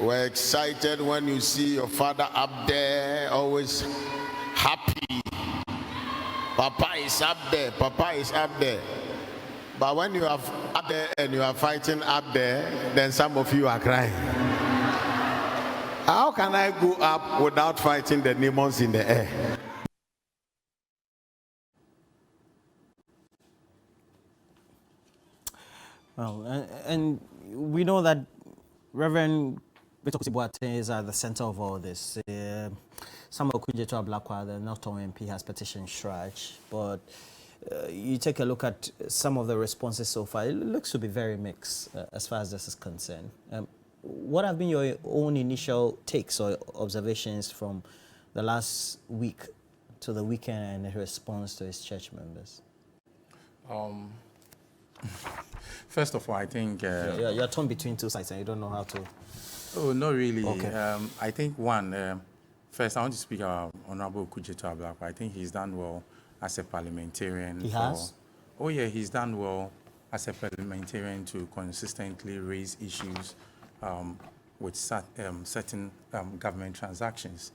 We're excited when you see your father up there, always happy. Papa is up there, Papa is up there. But when you are up there and you are fighting up there, then some of you are crying. How can I go up without fighting the demons in the air? Well, and we know that Reverend is at the center of all this. Samuel Kujeto Ablakwa, the Northern MP, has petitioned Shraj, but you take a look at some of the responses so far, it looks to be very mixed as far as this is concerned. What have been your own initial takes or observations from the last week to the weekend and response to his church members? First of all, I think... you're torn between two sides and you don't know how to... Oh, not really. Okay. I think, first I want to speak about Honorable Kujeto Ablakwa. I think he's done well as a parliamentarian. He has? Oh, yeah, he's done well as a parliamentarian to consistently raise issues with certain government transactions.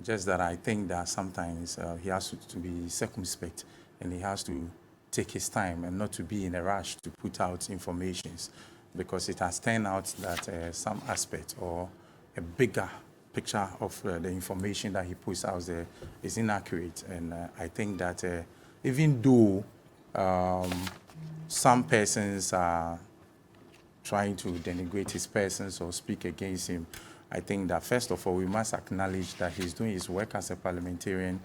Just that I think that sometimes he has to be circumspect and he has to take his time and not to be in a rush to put out informations, because it has turned out that some aspect or a bigger picture of the information that he puts out there is inaccurate. And I think that even though some persons are trying to denigrate his persons or speak against him, I think that first of all, we must acknowledge that he's doing his work as a parliamentarian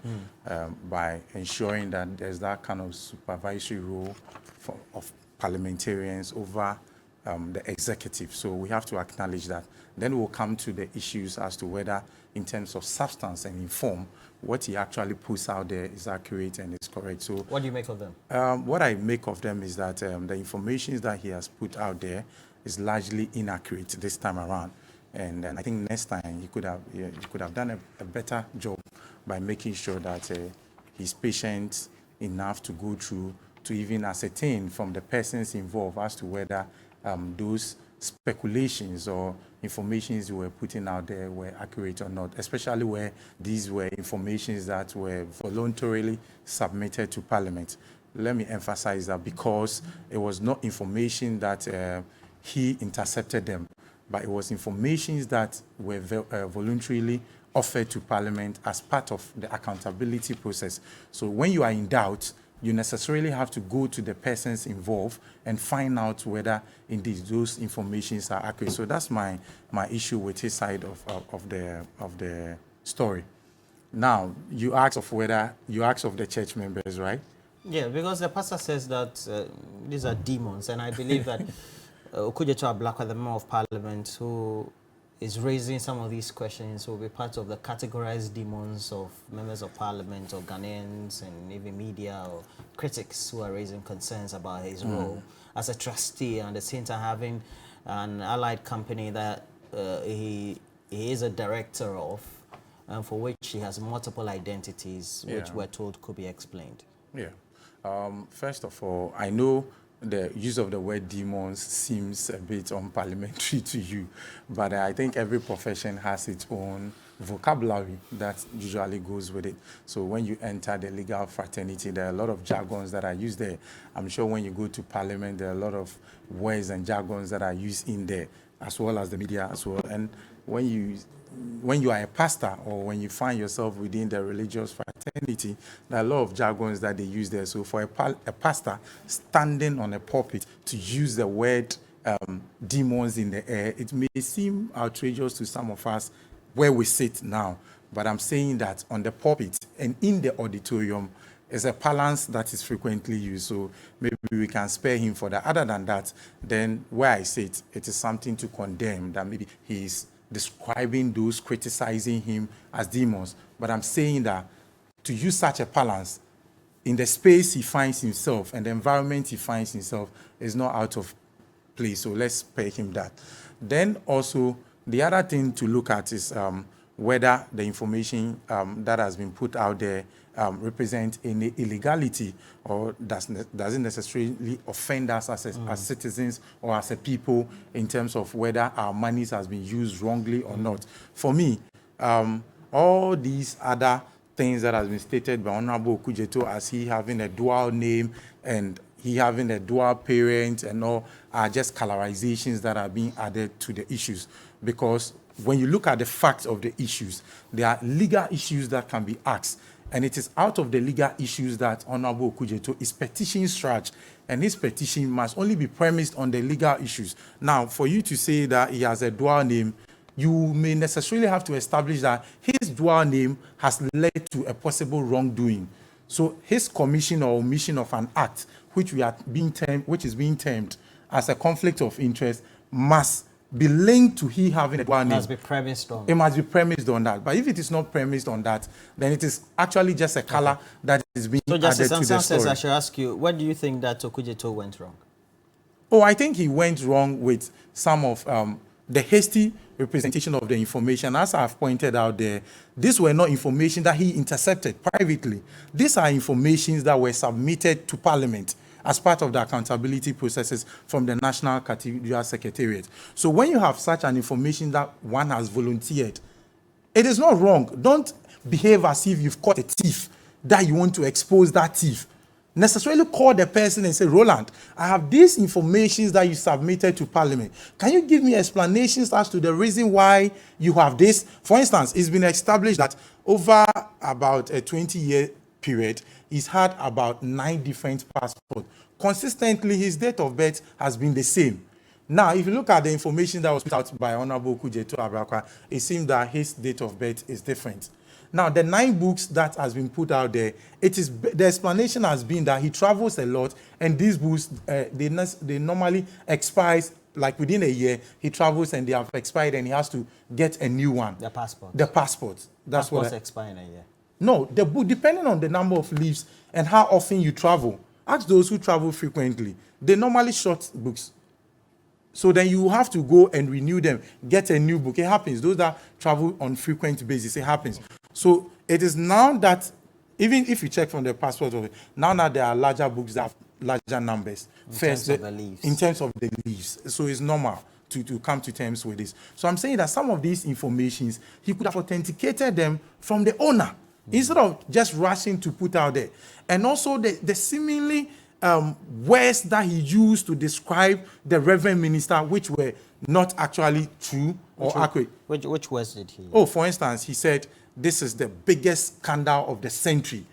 by ensuring that there's that kind of supervisory role of parliamentarians over the executive. So we have to acknowledge that. Then we'll come to the issues as to whether, in terms of substance and inform, what he actually puts out there is accurate and is correct. So what do you make of them? What I make of them is that the information that he has put out there is largely inaccurate this time around. And I think next time he could have done a better job by making sure that he's patient enough to go through to even ascertain from the persons involved as to whether those speculations or informations we were putting out there were accurate or not, especially where these were informations that were voluntarily submitted to Parliament. Let me emphasize that, because it was not information that he intercepted them, but it was information that were voluntarily offered to Parliament as part of the accountability process. So when you are in doubt, you necessarily have to go to the persons involved and find out whether indeed those informations are accurate. So that's my issue with his side of the story. Now, you ask of the church members, right? Yeah, because the pastor says that these are demons, and I believe that Kujeto Ablakwa, the member of Parliament, who is raising some of these questions, will be part of the categorized demons of members of Parliament or Ghanaians and even media or critics who are raising concerns about his role as a trustee, and at the same time having an allied company that he is a director of, and for which he has multiple identities, which we're told could be explained. Yeah. First of all, I know the use of the word demons seems a bit unparliamentary to you, but I think every profession has its own vocabulary that usually goes with it. So when you enter the legal fraternity, there are a lot of jargons that are used there. I'm sure when you go to Parliament, there are a lot of words and jargons that are used in there, as well as the media as well. And when you are a pastor, or when you find yourself within the religious fraternity, there are a lot of jargons that they use there. So for a pastor standing on a pulpit to use the word demons in the air, it may seem outrageous to some of us where we sit now. But I'm saying that on the pulpit and in the auditorium is a balance that is frequently used. So maybe we can spare him for that. Other than that, then where I sit, it is something to condemn, that maybe he's describing those criticizing him as demons. But I'm saying that to use such a balance in the space he finds himself and the environment he finds himself is not out of place. So let's spare him that. Then also, the other thing to look at is whether the information that has been put out there represent any illegality or doesn't necessarily offend us as citizens or as a people in terms of whether our monies has been used wrongly or not. For me, all these other things that has been stated by Honorable Okujeto as he having a dual name and he having a dual parent and all are just colorizations that are being added to the issues. Because when you look at the facts of the issues, there are legal issues that can be asked. And it is out of the legal issues that Honorable Okujeto is petitioning Strach, and his petition must only be premised on the legal issues. Now, for you to say that he has a dual name, you may necessarily have to establish that his dual name has led to a possible wrongdoing. So his commission or omission of an act, which is being termed as a conflict of interest, must be linked to he having a dual name. It must be premised on. It must be premised on that. But if it is not premised on that, then it is actually just a color that is being added to the story. So Justice Ansah says I should ask you, what do you think that Okujeto went wrong? Oh, I think he went wrong with some of the hasty representation of the information. As I've pointed out there, these were not information that he intercepted privately. These are informations that were submitted to Parliament as part of the accountability processes from the National Cathedral Secretariat. So when you have such an information that one has volunteered, it is not wrong. Don't behave as if you've caught a thief, that you want to expose that thief. Necessarily call the person and say, Roland, I have these informations that you submitted to Parliament. Can you give me explanations as to the reason why you have this? For instance, it's been established that over about a 20-year period, he's had about 9 different passports. Consistently, his date of birth has been the same. Now, if you look at the information that was put out by Honorable Okujeto Abrakwa, it seems that his date of birth is different. Now, the 9 books that has been put out there, the explanation has been that he travels a lot, and these books, they normally expire, like within a year, he travels and they have expired and he has to get a new one. The passport. The passport. That's what expire in a year. No, the book, depending on the number of leaves and how often you travel. Ask those who travel frequently. They normally short books. So then you have to go and renew them, get a new book. It happens. Those that travel on frequent basis, it happens. So it is now that, even if you check from the passport of it, now that there are larger books that have larger numbers. In terms of the leaves. In terms of the leaves. So it's normal to come to terms with this. So I'm saying that some of these informations, he could have authenticated them from the owner, instead of just rushing to put out there. And also the seemingly words that he used to describe the Reverend Minister, which were not actually true or accurate. Which words did he use? Oh, for instance, he said, this is the biggest scandal of the century.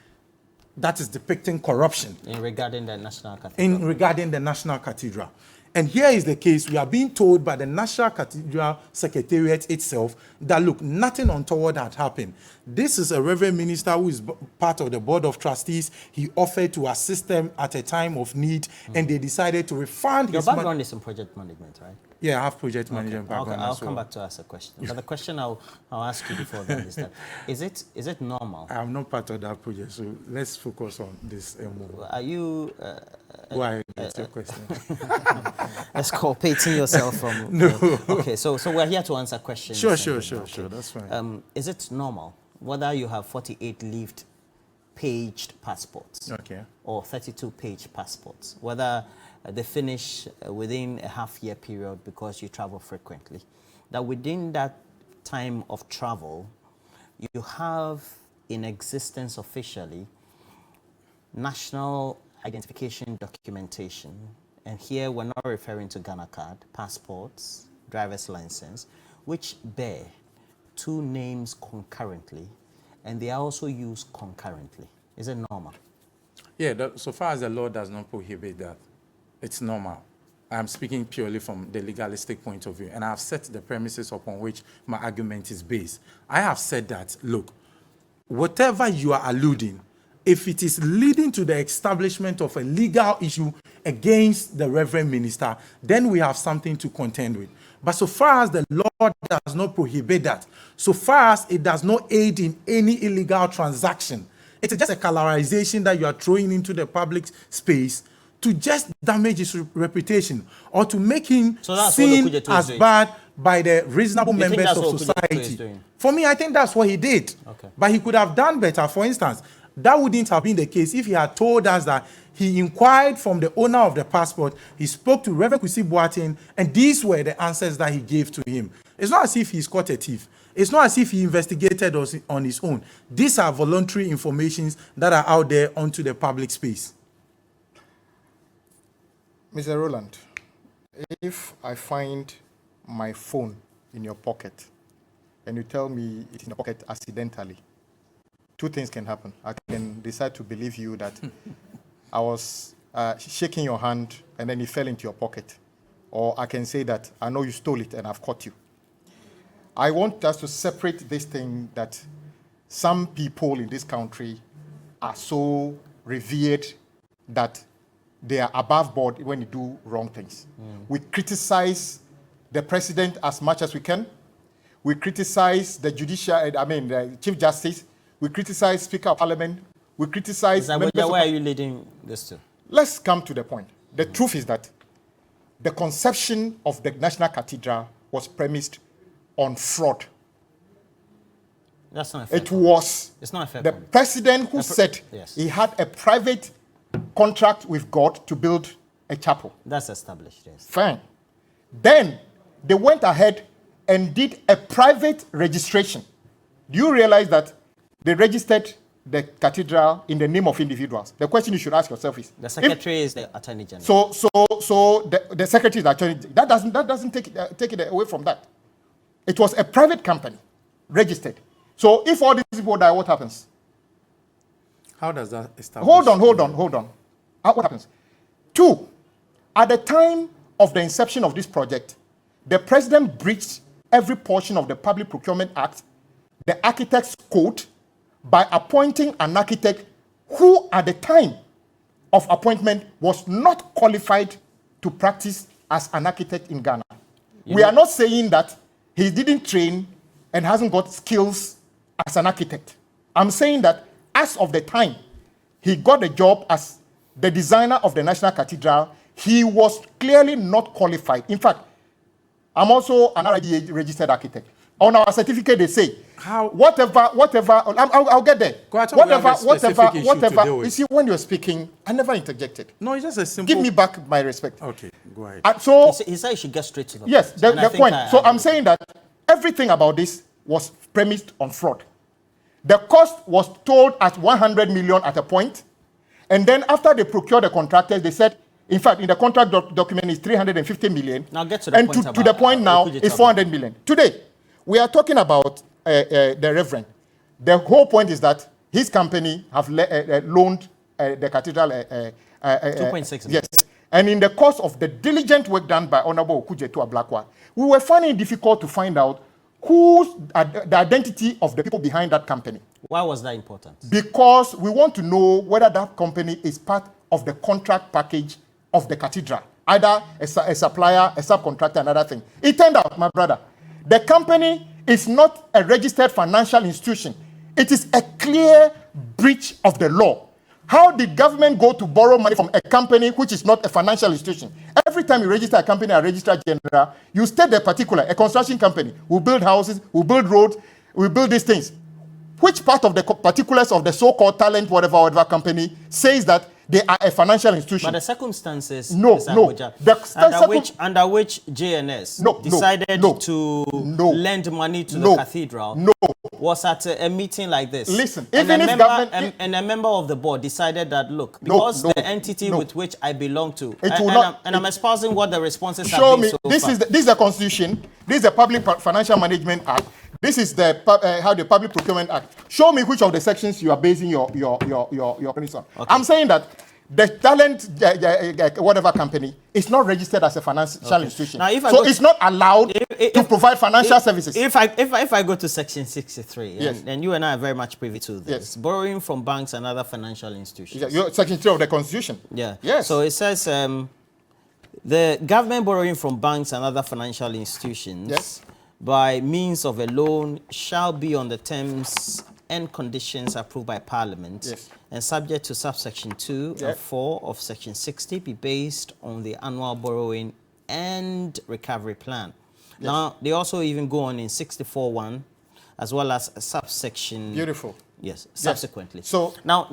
That is depicting corruption. Regarding the National Cathedral. Regarding the National Cathedral. And here is the case. We are being told by the National Cathedral Secretariat itself that, look, nothing untoward had happened. This is a Reverend Minister who is part of the Board of Trustees. He offered to assist them at a time of need, and they decided to refund his money. Your background is in project management, right? Yeah, I have project management background. I'll come back to ask a question. But the question I'll ask you before that is that, is it normal? I'm not part of that project, so let's focus on this. Are you... Why? That's your question. Exculpating yourself from... No. Okay, so we're here to answer questions. Sure, that's fine. Is it normal, whether you have 48 leaved paged passports, okay, or 32 page passports, whether they finish within a half-year period because you travel frequently, that within that time of travel, you have in existence officially national identification documentation, and here we're not referring to Ghana card, passports, driver's license, which bear 2 names concurrently, and they are also used concurrently. Is it normal? Yeah, so far as the law does not prohibit that, it's normal. I'm speaking purely from the legalistic point of view, and I've set the premises upon which my argument is based. I have said that, look, whatever you are alluding, if it is leading to the establishment of a legal issue against the Reverend Minister, then we have something to contend with. But so far as the law does not prohibit that, so far as it does not aid in any illegal transaction, it is just a colorization that you are throwing into the public space to just damage his reputation or to make him seen as bad by the reasonable You think members that's of what Okujeto is society. doing? For me, I think that's what he did. Okay. But he could have done better. For instance, that wouldn't have been the case if he had told us that he inquired from the owner of the passport, he spoke to Reverend Kwesi Boateng, and these were the answers that he gave to him. It's not as if he's caught a thief. It's not as if he investigated us on his own. These are voluntary informations that are out there onto the public space. Mr. Roland, if I find my phone in your pocket and you tell me it's in your pocket accidentally, two things can happen. I can decide to believe you that I was shaking your hand and then it fell into your pocket. Or I can say that I know you stole it and I've caught you. I want us to separate this thing that some people in this country are so revered that they are above board when you do wrong things. We criticize the president as much as we can. We criticize the the Chief Justice. We criticize Speaker of Parliament. We criticize... Where are you leading this to? Let's come to the point. The truth is that the conception of the National Cathedral was premised on fraud. That's not a fair It was It's not a fair the comment. president who said yes. he had a private contract with God to build a chapel. That's established, yes. Fine. Then they went ahead and did a private registration. Do you realize that they registered the cathedral in the name of individuals? The question you should ask yourself is... The secretary is the attorney general. So the secretary is the attorney. That doesn't take it away from that. It was a private company, registered. So if all these people die, what happens? How does that establish? Hold on. What happens? Two, at the time of the inception of this project, the president breached every portion of the Public Procurement Act, the Architects Code, by appointing an architect who, at the time of appointment, was not qualified to practice as an architect in Ghana. We are not saying that he didn't train and hasn't got skills as an architect. I'm saying that as of the time he got a job as the designer of the National Cathedral, he was clearly not qualified. In fact, I'm also an RIDA registered architect. On our certificate, they say, whatever, I'll get there. Whatever. You see, when you're speaking, I never interjected. No, it's just a simple... Give me back my respect. Okay, go ahead. So He said you should get straight to the point. Yes, the point. I'm saying that everything about this was premised on fraud. The cost was told at 100 million at a point, and then after they procured the contractors, they said, in fact, in the contract document, it's 350 million. Now get to the point. And to the point now, it's 400 million. Today, we are talking about the Reverend. The whole point is that his company have loaned the cathedral 2.6 million. Yes. And in the course of the diligent work done by Honorable Okujeto Ablakwa, we were finding it difficult to find out who's the identity of the people behind that company. Why was that important? Because we want to know whether that company is part of the contract package of the cathedral, either a supplier, a subcontractor, another thing. It turned out, my brother, the company is not a registered financial institution. It is a clear breach of the law. How did government go to borrow money from a company which is not a financial institution? Every time you register a company at Registrar General, you state the particular, a construction company will build houses, will build roads, will build these things. Which part of the particulars of the so-called talent, whatever company, says that they are a financial institution? But the circumstances, No. Under which JNS decided to lend money to the cathedral was at a meeting like this. Listen, and a member of the board decided that, look, because the entity with which I belong to, I'm espousing what the responses have been so far. This is the Constitution. This is the Public Financial Management Act. This is the Public Procurement Act. Show me which of the sections you are basing your concern on. Okay. I'm saying that the talent, whatever company, is not registered as a financial institution. Now, so it's not allowed to provide financial services. If I go to section 63, yes. and you and I are very much privy to this, yes. Borrowing from banks and other financial institutions. Yeah, section 3 of the Constitution. Yeah. Yes. So it says the government borrowing from banks and other financial institutions, yes, by means of a loan shall be on the terms and conditions approved by Parliament, yes, and subject to subsection 2 and 4 of section 60 be based on the annual borrowing and recovery plan. Now, they also even go on in 64.1, as well as a subsection. Beautiful. Yes, subsequently. Yes. So now.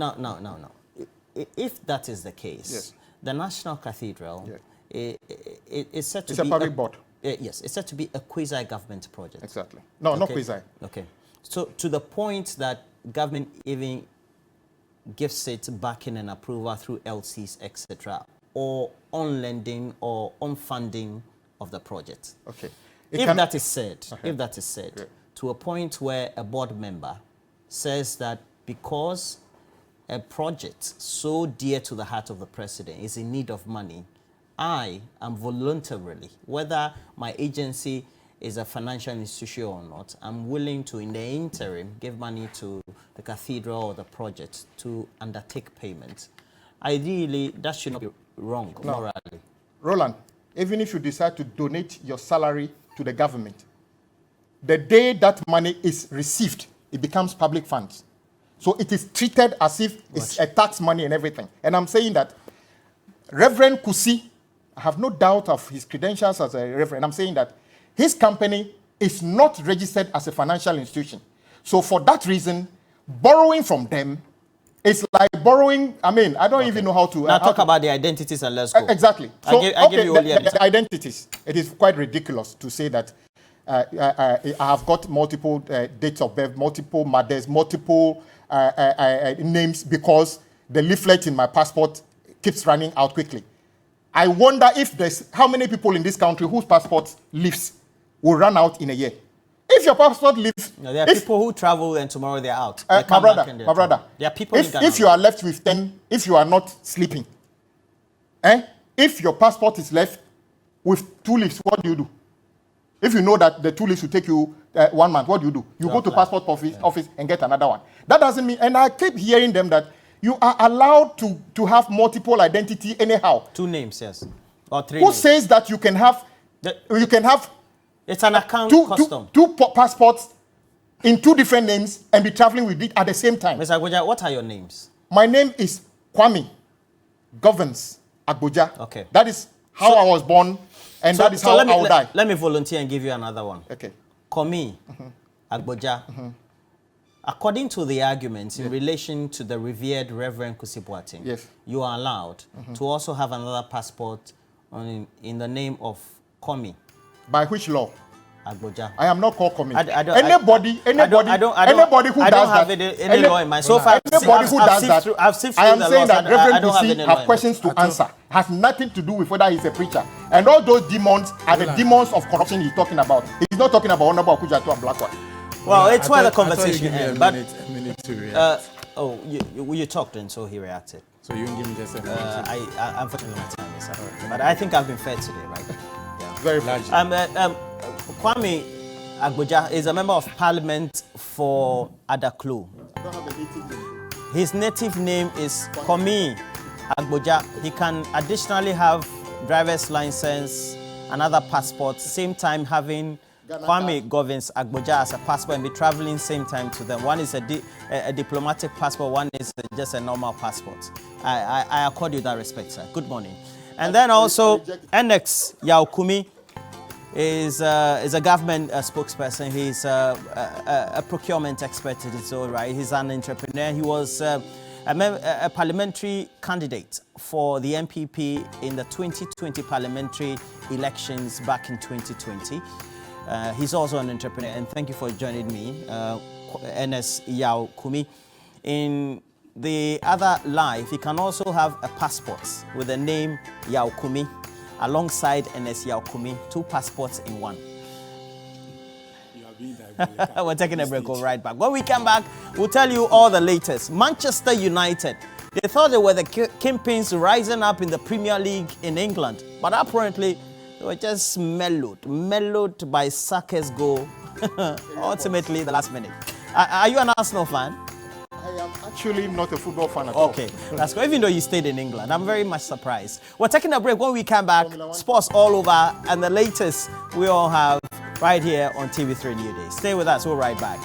If that is the case, yes, the National Cathedral is said to it's be a public board. Yes, it's said to be a quasi-government project. Exactly. No, not quasi. Okay. So to the point that government even gives it backing and approval through LCs, etc., or on lending or on funding of the project. Okay. If that is said, to a point where a board member says that because a project so dear to the heart of the president is in need of money, I am voluntarily, whether my agency is a financial institution or not, I'm willing to, in the interim, give money to the cathedral or the project to undertake payment. Ideally, that should not be wrong morally. Roland, even if you decide to donate your salary to the government, the day that money is received, it becomes public funds. So it is treated as if it's a tax money and everything. And I'm saying that Reverend Kusi, I have no doubt of his credentials as a reverend. I'm saying that his company is not registered as a financial institution. So for that reason, borrowing from them is like borrowing, I don't even know how to... Now talk about the identities and let's go. Exactly. So, I give you all the identities. It is quite ridiculous to say that I have got multiple dates of birth, multiple mothers, multiple names because the leaflet in my passport keeps running out quickly. I wonder if there's how many people in this country whose passport leaves will run out in a year. If your passport leaves, there are people who travel and tomorrow they're out. They my brother, there are people. If you are left with 10, if you are not sleeping, if your passport is left with 2 leaves, what do? If you know that the 2 leaves will take you 1 month, what do? You go to passport office and get another one. That doesn't mean, and I keep hearing them that you are allowed to have multiple identity anyhow. 2 names, yes, or 3. Who names. says that you can have? It's an account custom. Two passports in 2 different names and be traveling with it at the same time. Mr. Agboja, what are your names? My name is Kwame Governs Agboja. Okay. That is how I was born, and that is how I will die. Let me volunteer and give you another one. Okay. Kwame Agboja. According to the arguments in relation to the revered Reverend Kusi Boateng, you are allowed to also have another passport in the name of Kwame. By which law? Agboja. I am not called Kwame. Anybody who does that. Any law in mind. So far, anybody who does that. I am saying that Reverend Kusi have questions to answer. Has nothing to do with whether he's a preacher. And all those demons are the demons of corruption he's talking about. He's not talking about Honorable Akujato and Blackwood. Well, it's where the conversation ends. A minute to react. You talked and so he reacted. So you can give me just a minute. Unfortunately, my time is up. But I think I've been fair today, right? Yeah. Very largely. Kwame Agboja is a member of parliament for Adaklu. His native name is Kwame Agboja. He can additionally have driver's license, another passport, same time having Kwame Governs Agboja as a passport and be traveling same time to them. One is a diplomatic passport, one is just a normal passport. I accord you that respect, sir. Good morning. And then also, NX Yaokumi is a government spokesperson. He's a procurement expert in his own right. He's an entrepreneur. He was a parliamentary candidate for the MPP in the 2020 parliamentary elections back in 2020. He's also an entrepreneur, and thank you for joining me, NS Yao Kumi. In the other life, he can also have a passport with the name Yao Kumi alongside NS Yao Kumi, 2 passports in 1. We're taking a break, we'll right back. When we come back, we'll tell you all the latest. Manchester United, they thought they were the kingpins rising up in the Premier League in England, but apparently they were just mellowed by Saka's goal, ultimately the last minute. Are you an Arsenal fan? I am actually not a football fan at all. Okay, that's good. Even though you stayed in England, I'm very much surprised. We're taking a break. When we come back, sports all over, and the latest we all have right here on TV3Newday. Stay with us. We'll be right back.